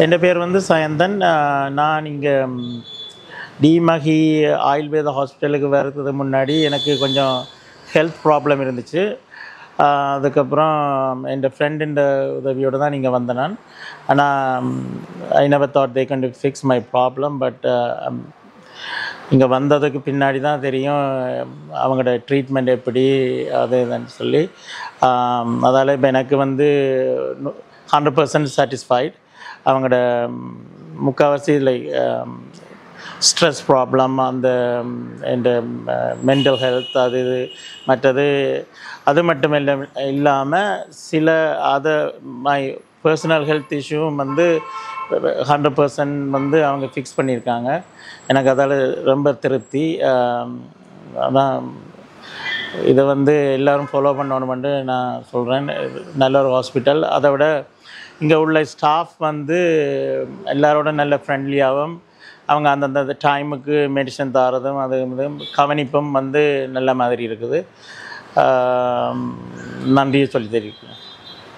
என் பேர் வந்து சயந்தன். நான் இங்கே டிமகி ஆயுர்வேத ஹாஸ்பிட்டலுக்கு வர்றதுக்கு முன்னாடி எனக்கு கொஞ்சம் ஹெல்த் ப்ராப்ளம் இருந்துச்சு. அதுக்கப்புறம் என் ஃப்ரெண்டின் உதவியோடு தான் இங்கே வந்தேன் நான். ஆனால் I never thought they can fix my problem. But இங்கே வந்ததுக்கு பின்னாடி தான் தெரியும் அவங்களோட ட்ரீட்மெண்ட் எப்படி அது இதுன்னு சொல்லி. அதால் இப்போ எனக்கு வந்து 100% சாட்டிஸ்ஃபைட். அவங்களோட முக்கால்வாசி லைக் ஸ்ட்ரெஸ் ப்ராப்ளம், அந்த இந்த மென்டல் ஹெல்த், அது இது மற்றது அது மட்டும் இல்லாமல் சில மை பர்சனல் ஹெல்த் இஷ்யூவும் வந்து 100% வந்து அவங்க ஃபிக்ஸ் பண்ணியிருக்காங்க. எனக்கு அதால் ரொம்ப திருப்தி. அதான் இதை வந்து எல்லோரும் ஃபாலோ பண்ணணுமென்று நான் சொல்கிறேன். நல்ல ஒரு ஹாஸ்பிட்டல். அதை விட இங்கே உள்ள ஸ்டாஃப் வந்து எல்லாரோட நல்ல ஃப்ரெண்ட்லியாகவும் அவங்க அந்தந்த டைமுக்கு மெடிசன் தரதும் அது கவனிப்பும் வந்து நல்ல மாதிரி இருக்குது. நன்றியை சொல்லி தெரிவிக்கிறேன்.